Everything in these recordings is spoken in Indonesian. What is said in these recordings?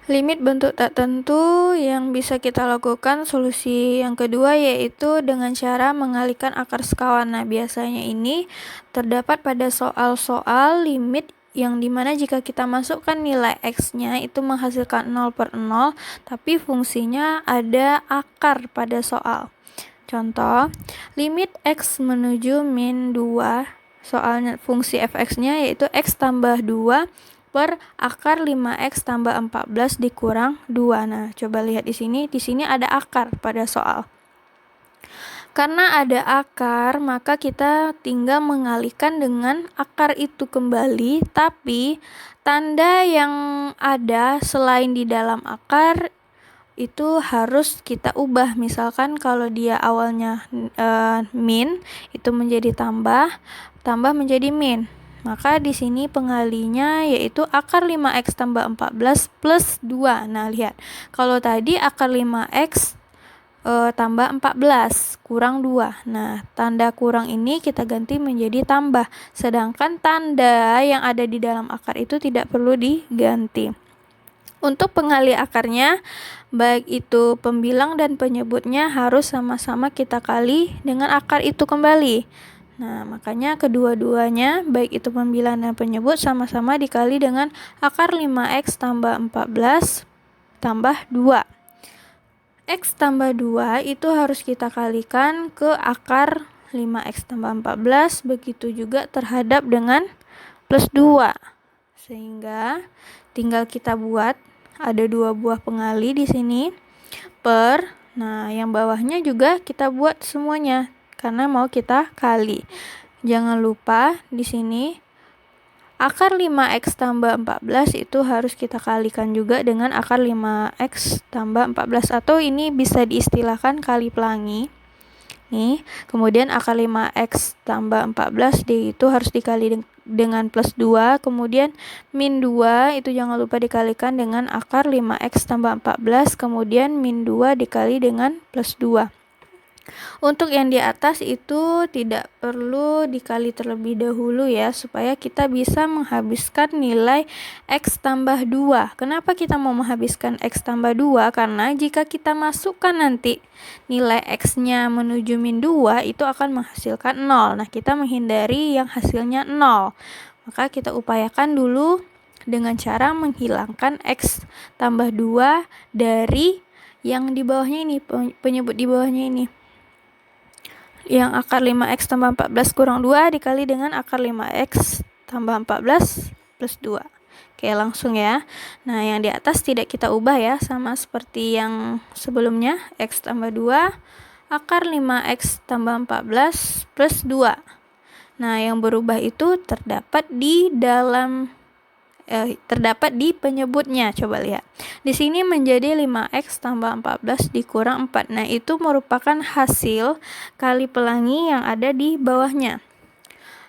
Limit bentuk tak tentu yang bisa kita lakukan solusi yang kedua yaitu dengan cara mengalihkan akar sekawan. Nah, biasanya ini terdapat pada soal-soal limit yang dimana jika kita masukkan nilai x-nya itu menghasilkan 0/0, tapi fungsinya ada akar pada soal. Contoh, limit x menuju min 2, soalnya fungsi fx-nya yaitu x tambah 2 per akar 5x tambah 14 dikurang 2. Nah, coba lihat di sini ada akar pada soal. Karena ada akar, maka kita tinggal mengalihkan dengan akar itu kembali, tapi tanda yang ada selain di dalam akar itu harus kita ubah. Misalkan kalau dia awalnya min, itu menjadi tambah menjadi min. Maka di sini pengalinya yaitu akar 5x tambah 14 plus 2. Nah, lihat. Kalau tadi akar 5x tambah 14 kurang 2. Nah, tanda kurang ini kita ganti menjadi tambah. Sedangkan tanda yang ada di dalam akar itu tidak perlu diganti. Untuk pengali akarnya, baik itu pembilang dan penyebutnya harus sama-sama kita kali dengan akar itu kembali. Nah, makanya kedua-duanya, baik itu pembilang dan penyebut, sama-sama dikali dengan akar 5x tambah 14 tambah 2. X tambah 2 itu harus kita kalikan ke akar 5x tambah 14, begitu juga terhadap dengan plus 2. Sehingga tinggal kita buat, ada 2 buah pengali di sini, per, nah yang bawahnya juga kita buat semuanya karena mau kita kali. Jangan lupa di sini akar 5x tambah 14 itu harus kita kalikan juga dengan akar 5x tambah 14, atau ini bisa diistilahkan kali pelangi. Nih, kemudian akar 5x tambah 14 itu harus dikali dengan plus 2, kemudian min 2 itu jangan lupa dikalikan dengan akar 5x tambah 14, kemudian min 2 dikali dengan plus 2. Untuk yang di atas itu tidak perlu dikali terlebih dahulu ya, supaya kita bisa menghabiskan nilai x tambah 2. Kenapa kita mau menghabiskan x tambah 2? Karena jika kita masukkan nanti nilai x-nya menuju min 2 itu akan menghasilkan 0. Nah, kita menghindari yang hasilnya 0. Maka kita upayakan dulu dengan cara menghilangkan x tambah 2 dari yang di bawahnya ini, penyebut di bawahnya ini. Yang akar 5x tambah 14 kurang 2 dikali dengan akar 5x tambah 14 plus 2. Oke, langsung ya. Nah, yang di atas tidak kita ubah ya, sama seperti yang sebelumnya. X tambah 2, akar 5x tambah 14 plus 2. Nah, yang berubah itu terdapat di penyebutnya. Coba lihat. Di sini menjadi 5x tambah 14 dikurang 4. Nah, itu merupakan hasil kali pelangi yang ada di bawahnya.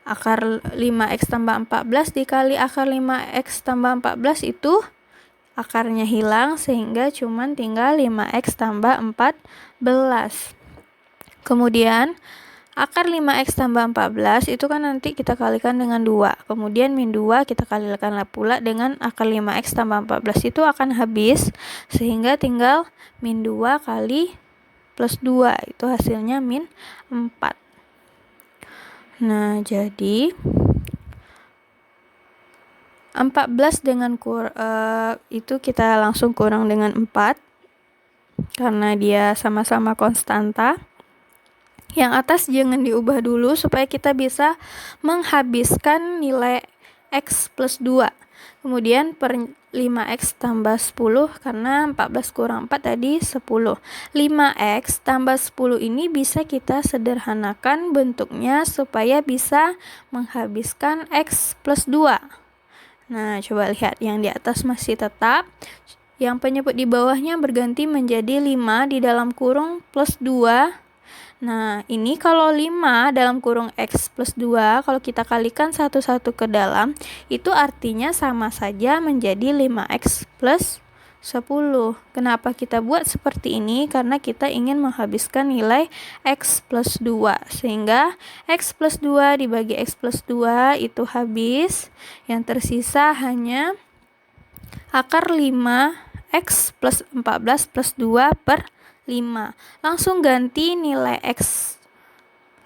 Akar 5x tambah 14 dikali akar 5x tambah 14 itu akarnya hilang, sehingga cuman tinggal 5x tambah 14. Kemudian akar 5x tambah 14 itu kan nanti kita kalikan dengan 2. Kemudian min 2 kita kalikan pula dengan akar 5x tambah 14. Itu akan habis, sehingga tinggal min 2 kali plus 2. Itu hasilnya min 4. Nah, jadi 14 dengan itu kita langsung kurang dengan 4. Karena dia sama-sama konstanta. Yang atas jangan diubah dulu supaya kita bisa menghabiskan nilai x plus 2. Kemudian per 5x tambah 10, karena 14 kurang 4 tadi 10. 5x tambah 10 ini bisa kita sederhanakan bentuknya supaya bisa menghabiskan x plus 2. Nah, coba lihat yang di atas masih tetap. Yang penyebut di bawahnya berganti menjadi 5 di dalam kurung plus 2. Nah, ini kalau 5 dalam kurung x plus 2, kalau kita kalikan satu-satu ke dalam, itu artinya sama saja menjadi 5x plus 10. Kenapa kita buat seperti ini? Karena kita ingin menghabiskan nilai x plus 2. Sehingga x plus 2 dibagi x plus 2 itu habis. Yang tersisa hanya akar 5 X plus 14 plus 2 per 5. Langsung ganti nilai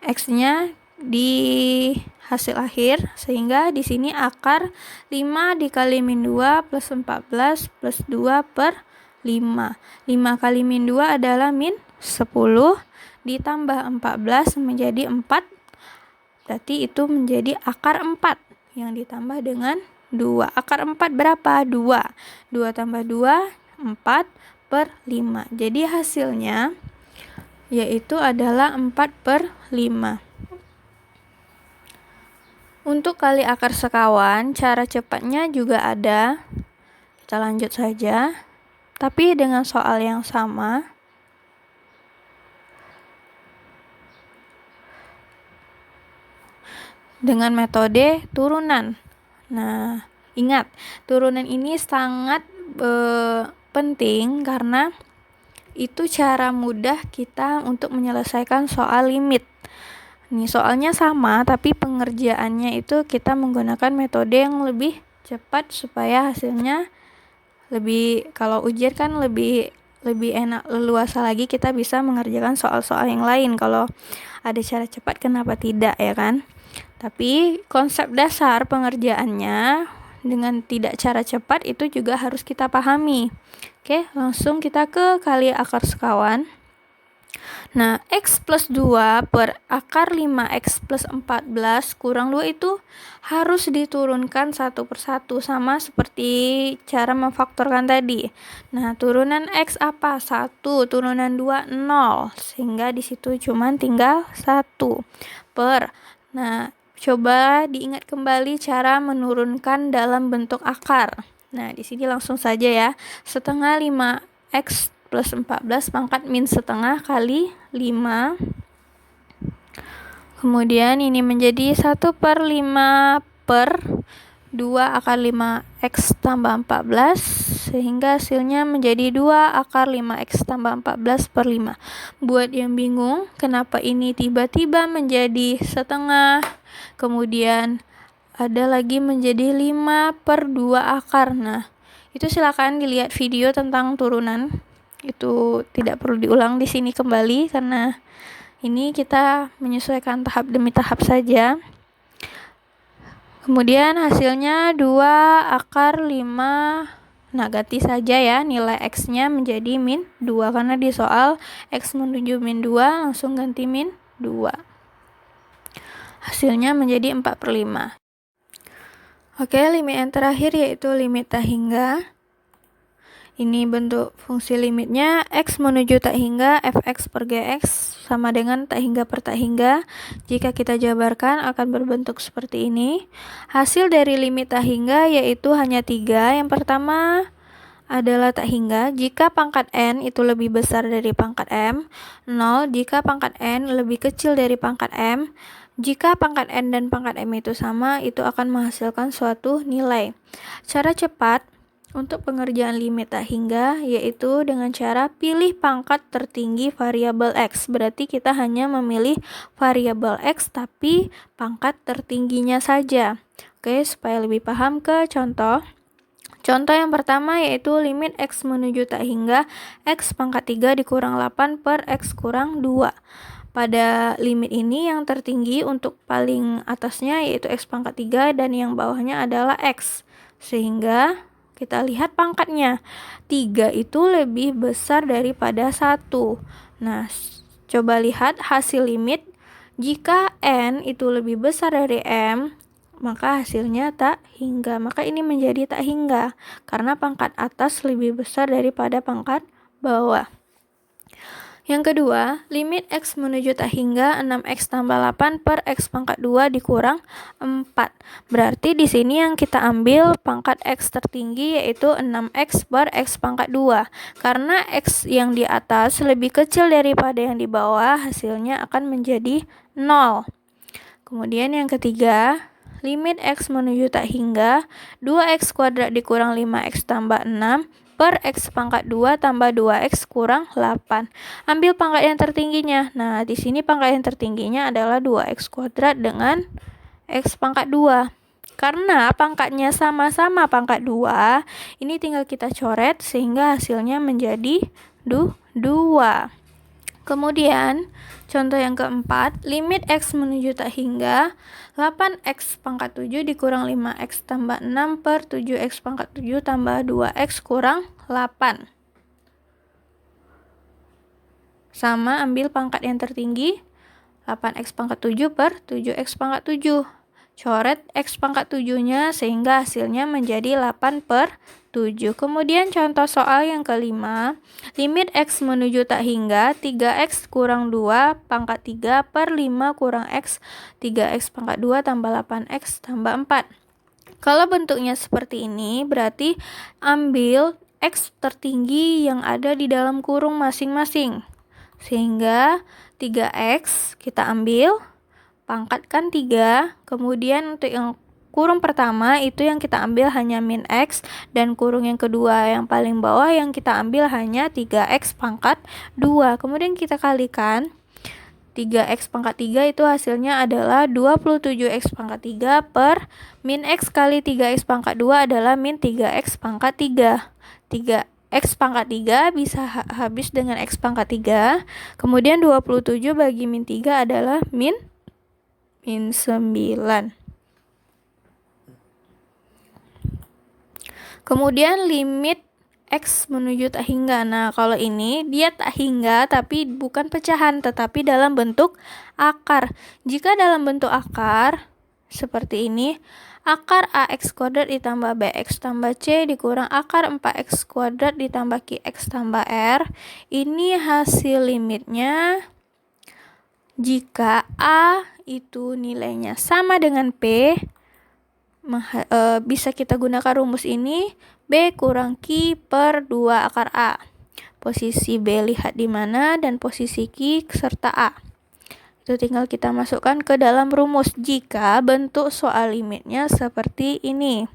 X-nya di hasil akhir, sehingga di sini akar 5 dikali min 2 plus 14 plus 2 per 5. 5 kali min 2 adalah min 10, ditambah 14 menjadi 4, berarti itu menjadi akar 4 yang ditambah dengan 2. Akar 4 berapa? 2. 2 tambah 2, 4 per 5. Jadi hasilnya yaitu adalah 4 per 5. Untuk kali akar sekawan, cara cepatnya juga ada. Kita lanjut saja, tapi dengan soal yang sama. Dengan metode turunan. Nah, ingat, turunan ini sangat penting karena itu cara mudah kita untuk menyelesaikan soal limit. Nih, soalnya sama, tapi pengerjaannya itu kita menggunakan metode yang lebih cepat supaya hasilnya lebih, kalau ujian kan lebih enak, leluasa lagi kita bisa mengerjakan soal-soal yang lain. Kalau ada cara cepat, kenapa tidak, ya kan? Tapi konsep dasar pengerjaannya dengan tidak cara cepat itu juga harus kita pahami. Oke, langsung kita ke kali akar sekawan. Nah, X plus 2 per akar 5X plus 14 kurang 2 itu harus diturunkan satu persatu, sama seperti cara memfaktorkan tadi. Nah, turunan X apa? 1, turunan 2, 0. Sehingga di situ cuma tinggal 1 per. Nah, coba diingat kembali cara menurunkan dalam bentuk akar. Nah, di sini langsung saja ya. Setengah 5X plus 14 pangkat min setengah kali 5. Kemudian ini menjadi 1 per 5 per 2 akar 5X tambah 14. Sehingga hasilnya menjadi 2 akar 5X tambah 14 per 5. Buat yang bingung, kenapa ini tiba-tiba menjadi setengah, kemudian ada lagi menjadi 5 per 2 akar. Nah, itu silakan dilihat video tentang turunan. Itu tidak perlu diulang di sini kembali, karena ini kita menyesuaikan tahap demi tahap saja. Kemudian hasilnya 2 akar 5. Nah, ganti saja ya nilai X-nya menjadi min 2, karena di soal X menuju min 2 langsung ganti min 2. Hasilnya menjadi 4 per 5. Oke, limit yang terakhir yaitu limit tak hingga. Ini bentuk fungsi limitnya, X menuju tak hingga fx per gx sama dengan tak hingga per tak hingga. Jika kita jabarkan akan berbentuk seperti ini. Hasil dari limit tak hingga yaitu hanya 3. Yang pertama adalah tak hingga jika pangkat n itu lebih besar dari pangkat m. 0 jika pangkat n lebih kecil dari pangkat m. Jika pangkat n dan pangkat m itu sama, itu akan menghasilkan suatu nilai. Cara cepat untuk pengerjaan limit tak hingga yaitu dengan cara pilih pangkat tertinggi variabel X. Berarti kita hanya memilih variabel X tapi pangkat tertingginya saja. Oke, supaya lebih paham ke contoh. Contoh yang pertama yaitu limit X menuju tak hingga X pangkat 3 dikurang 8 per X kurang 2. Pada limit ini yang tertinggi untuk paling atasnya yaitu X pangkat 3 dan yang bawahnya adalah X. Sehingga kita lihat pangkatnya. 3 itu lebih besar daripada 1. Nah, coba lihat hasil limit. Jika n itu lebih besar dari m, maka hasilnya tak hingga. Maka ini menjadi tak hingga karena pangkat atas lebih besar daripada pangkat bawah. Yang kedua, limit X menuju tak hingga 6X tambah 8 per X pangkat 2 dikurang 4. Berarti di sini yang kita ambil pangkat X tertinggi yaitu 6X per X pangkat 2. Karena X yang di atas lebih kecil daripada yang di bawah, hasilnya akan menjadi 0. Kemudian yang ketiga, limit X menuju tak hingga 2X kuadrat dikurang 5X tambah 6 per X pangkat 2 tambah 2X kurang 8. Ambil pangkat yang tertingginya. Nah, di sini pangkat yang tertingginya adalah 2X kuadrat dengan X pangkat 2. Karena pangkatnya sama-sama pangkat 2, ini tinggal kita coret sehingga hasilnya menjadi 2. Kemudian, contoh yang keempat, limit X menuju tak hingga 8X pangkat 7 dikurang 5X tambah 6 per 7X pangkat 7 tambah 2X kurang 8. Sama, ambil pangkat yang tertinggi, 8X pangkat 7 per 7X pangkat 7. Coret X pangkat 7-nya sehingga hasilnya menjadi 8 per 7. Kemudian contoh soal yang kelima, limit X menuju tak hingga 3X kurang 2 pangkat 3 per 5 kurang X 3X pangkat 2 tambah 8X tambah 4. Kalau bentuknya seperti ini, berarti ambil X tertinggi yang ada di dalam kurung masing-masing. Sehingga 3X kita ambil, pangkatkan 3, kemudian untuk yang kurung pertama itu yang kita ambil hanya min X, dan kurung yang kedua yang paling bawah yang kita ambil hanya 3X pangkat 2. Kemudian kita kalikan, 3X pangkat 3 itu hasilnya adalah 27X pangkat 3 per min X kali 3X pangkat 2 adalah min 3X pangkat 3. 3X pangkat 3 bisa habis dengan X pangkat 3. Kemudian 27 bagi min 3 adalah min 9. Kemudian limit X menuju tak hingga. Nah, kalau ini dia tak hingga tapi bukan pecahan tetapi dalam bentuk akar. Jika dalam bentuk akar seperti ini, akar AX kuadrat ditambah BX tambah C dikurang akar 4X kuadrat ditambah QX tambah R. Ini hasil limitnya jika A itu nilainya sama dengan P, bisa kita gunakan rumus ini, B kurang Q per 2 akar A. Posisi B lihat di mana dan posisi Q serta A. Itu tinggal kita masukkan ke dalam rumus jika bentuk soal limitnya seperti ini.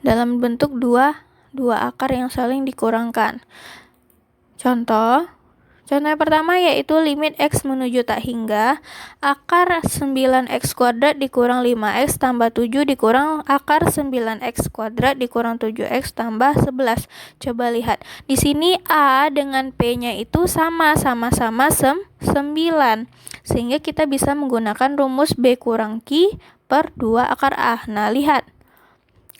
Dalam bentuk dua akar yang saling dikurangkan. Contoh yang pertama yaitu limit X menuju tak hingga akar 9X kuadrat dikurang 5X tambah 7 dikurang akar 9X kuadrat dikurang 7X tambah 11. Coba lihat, di sini A dengan P-nya itu sama-sama 9, sehingga kita bisa menggunakan rumus B kurang Q per 2 akar A. Nah, lihat,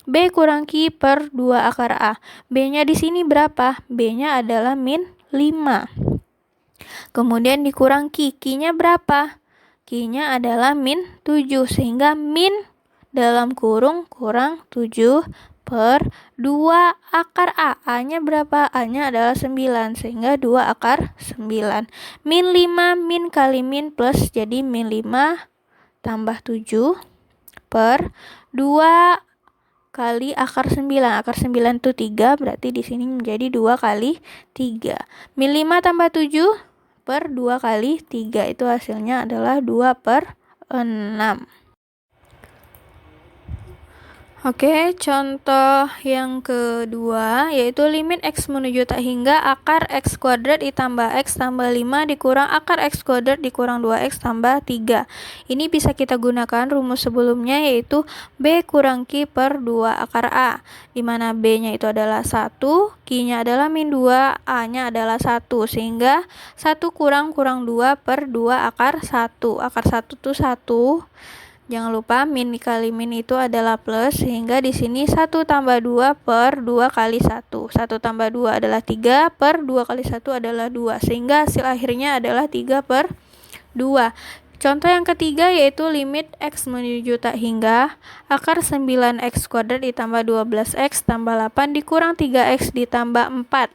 B kurang Q per 2 akar A. B-nya di sini berapa? B-nya adalah min 5. Kemudian dikurang Q-nya berapa? Q-nya adalah min 7, sehingga min dalam kurung kurang 7 per 2 akar A. A-nya berapa? A-nya adalah 9, sehingga 2 akar 9. Min 5, min kali min plus, jadi min 5 tambah 7 per 2 kali akar 9. Akar 9 itu 3, berarti di sini menjadi 2 kali 3. Min 5 tambah 7 per 2 kali 3 itu hasilnya adalah 2 per 6. Oke, contoh yang kedua yaitu limit X menuju tak hingga akar X kuadrat ditambah X tambah 5 dikurang akar X kuadrat dikurang 2X tambah 3. Ini bisa kita gunakan rumus sebelumnya yaitu B kurang Q per 2 akar A, di mana B-nya itu adalah 1, Q-nya adalah min 2, A-nya adalah 1, sehingga 1 kurang 2 per 2 akar 1. Akar 1 itu 1. Jangan lupa min dikali min itu adalah plus, sehingga di sini 1 tambah 2 per 2 kali 1. 1 tambah 2 adalah 3 per 2 kali 1 adalah 2, sehingga hasil akhirnya adalah 3 per 2. Contoh yang ketiga yaitu limit X menuju tak hingga akar 9X kuadrat ditambah 12X tambah 8 dikurang 3X ditambah 4.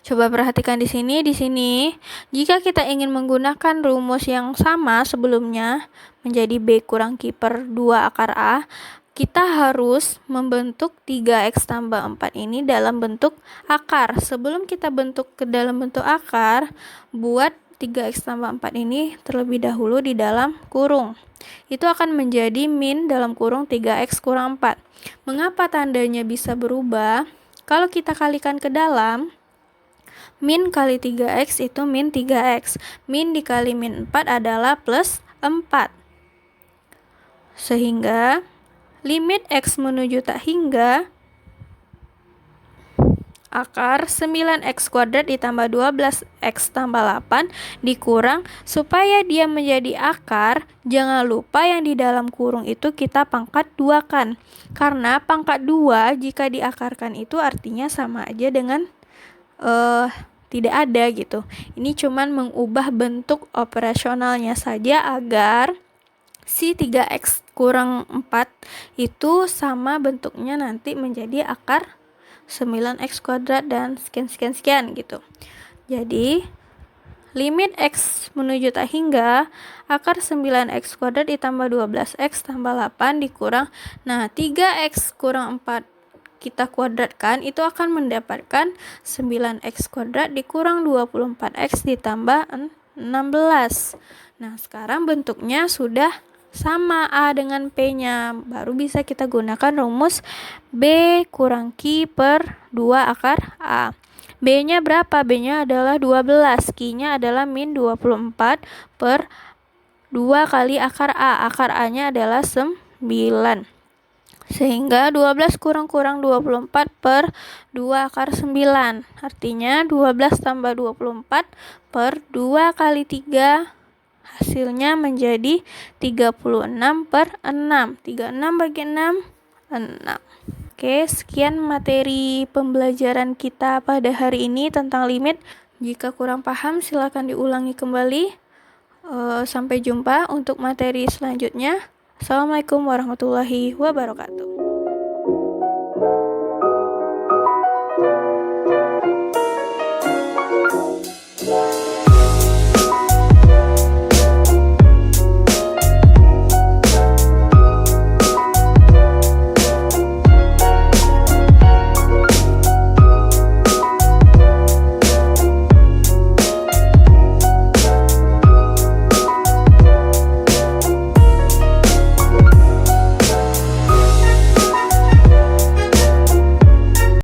Coba perhatikan di sini. Jika kita ingin menggunakan rumus yang sama sebelumnya menjadi B kurang Q per 2 akar A, kita harus membentuk 3X tambah 4 ini dalam bentuk akar. Sebelum kita bentuk ke dalam bentuk akar, buat 3X tambah 4 ini terlebih dahulu di dalam kurung. Itu akan menjadi min dalam kurung 3X kurang 4. Mengapa tandanya bisa berubah? Kalau kita kalikan ke dalam, min kali 3X itu min 3X. Min dikali min 4 adalah plus 4. Sehingga limit X menuju tak hingga akar 9x kuadrat ditambah 12x tambah 8 dikurang, supaya dia menjadi akar, jangan lupa yang di dalam kurung itu kita pangkat 2 kan. Karena pangkat 2 jika diakarkan itu artinya sama aja dengan tidak ada gitu. Ini cuman mengubah bentuk operasionalnya saja agar si 3x kurang 4 itu sama bentuknya nanti menjadi akar 9x kuadrat dan sekian gitu. Jadi limit X menuju tak hingga akar 9x kuadrat ditambah 12x tambah 8 dikurang, nah 3x kurang 4 kita kuadratkan itu akan mendapatkan 9x kuadrat dikurang 24x ditambah 16. Nah sekarang bentuknya sudah sama A dengan P-nya, baru bisa kita gunakan rumus B kurang Q per 2 akar A. B-nya berapa? B-nya adalah 12, Q-nya adalah min 24 per 2 kali akar A. Akar A-nya adalah 9. Sehingga 12 kurang 24 per 2 akar 9. Artinya 12 tambah 24 per 2 kali 3. Hasilnya menjadi 36 per 6. 36 bagi 6, 6. Oke, sekian materi pembelajaran kita pada hari ini tentang limit. Jika kurang paham silakan diulangi kembali. Sampai jumpa untuk materi selanjutnya. Assalamualaikum warahmatullahi wabarakatuh.